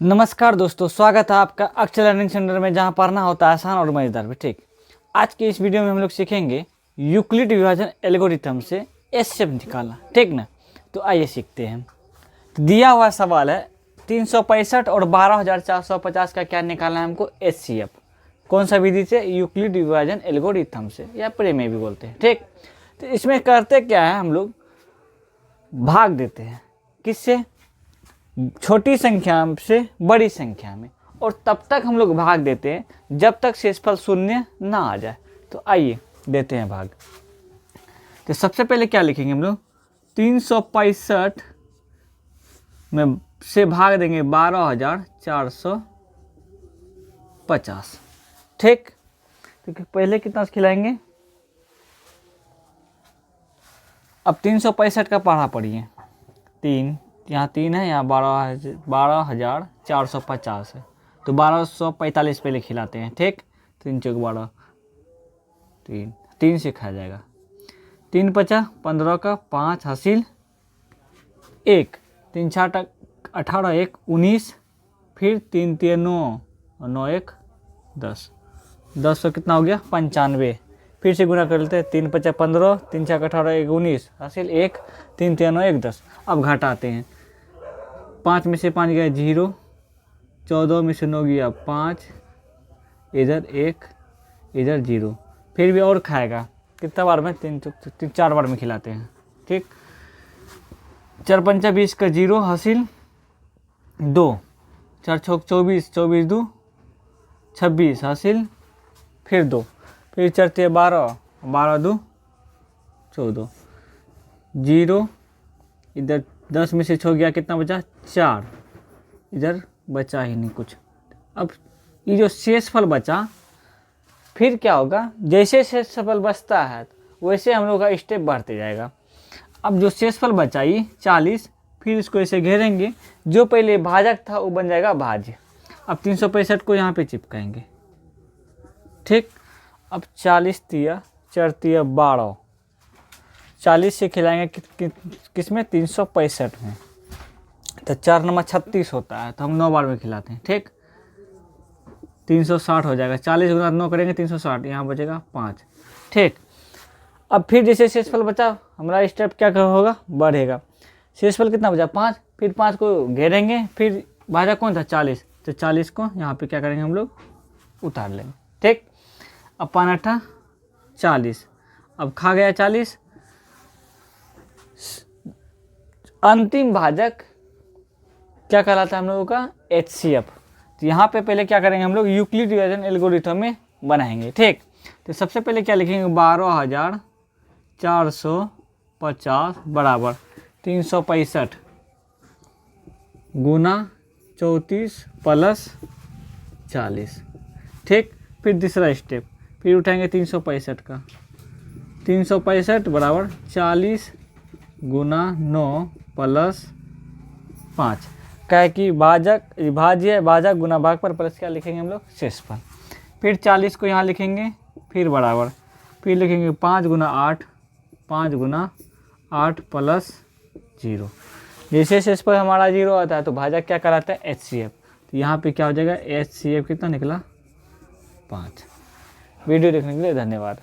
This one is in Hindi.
नमस्कार दोस्तों, स्वागत है आपका अक्षर लर्निंग सेंटर में, जहां पढ़ना होता है आसान और मज़ेदार भी। ठीक, आज के इस वीडियो में हम लोग सीखेंगे यूक्लिड विभाजन एल्गोरिथम से एचसीएफ निकालना। ठीक ना, तो आइए सीखते हैं। दिया हुआ सवाल है 365 और 12450 का क्या निकालना है हमको, एचसीएफ। कौन सा विधि से? यूक्लिड विभाजन एल्गोरिथम से, या प्रमेय भी बोलते हैं। ठीक, तो इसमें करते क्या है, हम लोग भाग देते हैं। किससे? छोटी संख्या से बड़ी संख्या में, और तब तक हम लोग भाग देते हैं जब तक शेषफल शून्य ना आ जाए। तो आइए देते हैं भाग। तो सबसे पहले क्या लिखेंगे हम लोग, 365 में से भाग देंगे 12450। ठीक, तो पहले कितना खिलाएंगे? अब 365 का पढ़ा पढ़िए। यहाँ 3 है, यहाँ 12450 है, तो 1245 पहले खिलाते हैं। ठीक, 3 चौक 12, 3 से खाया जाएगा। 3 पचा 15 का 5 हासिल 1, 3 छाट 18, 1 19, फिर 3 3 9, 9 1 10, 10 का कितना हो गया? 95। फिर से गुना कर लेते हैं। 3 पचा 15, 3 छाक 18, 1 19 हासिल 1, 3 3 9 1 10। अब घटाते हैं। 5 में से 5 गया 0, 14 में से 9 गया 5, इधर 1, इधर 0। फिर भी और खाएगा। कितना बार में? 4 बार में खिलाते हैं। ठीक, 4 पंचा 20 का 0 हासिल 2, 4 छक 24, 24 2 26 हासिल फिर 2, फिर 4 3 12, 12 2 14, 0, इधर 10 में से 6 गया, कितना बचा? 4, इधर बचा ही नहीं कुछ। अब ये जो शेषफल बचा, फिर क्या होगा? जैसे शेषफल बचता है वैसे हम लोग का स्टेप बढ़ते जाएगा। अब जो शेषफल बचा ये 40, फिर इसको ऐसे घेरेंगे। जो पहले भाजक था वो बन जाएगा भाज्य। अब 365 को यहाँ पे चिपकाएंगे। ठीक, अब 40 तिया 4 तिया 12, 40 से खिलाएंगे किस में? 365 में। तो 4 नंबर 36 होता है, तो हम 9 बार में खिलाते हैं। ठीक, 360 हो जाएगा। 40 गुना 9 करेंगे 360, यहाँ बचेगा 5। ठीक, अब फिर जैसे शेषफल बचा, हमारा स्टेप क्या होगा? बढ़ेगा। शेषफल कितना बचा? 5। फिर 5 को घेरेंगे। फिर भाजा कौन था? 40, तो 40 को यहाँ पे क्या करेंगे हम लोग? उतार लेंगे। ठीक, अब 5 8 40, अब खा गया 40। अंतिम भाजक क्या कहलाता है हम लोगों का? एचसीएफ। तो यहाँ पे पहले क्या करेंगे हम लोग? यूक्लिड विभाजन एल्गोरिथम में बनाएंगे। ठीक, तो सबसे पहले क्या लिखेंगे? 12450 बराबर 365 गुना 34 प्लस 40। ठीक, फिर दूसरा स्टेप, फिर उठाएंगे 365 का। 365 बराबर 40 गुना 9 प्लस 5। क्या है कि भाजक भाज्य भाजक गुना भाग पर प्लस क्या लिखेंगे हम लोग? शेषफल। फिर 40 को यहाँ लिखेंगे, फिर बराबर, फिर लिखेंगे 5 गुना 8, 5 गुना 8 प्लस 0। जैसे शेषफल हमारा 0 आता है तो भाजक क्या कराता है? एचसीएफ। तो यहाँ पे क्या हो जाएगा? एचसीएफ कितना निकला? 5। वीडियो देखने के लिए धन्यवाद।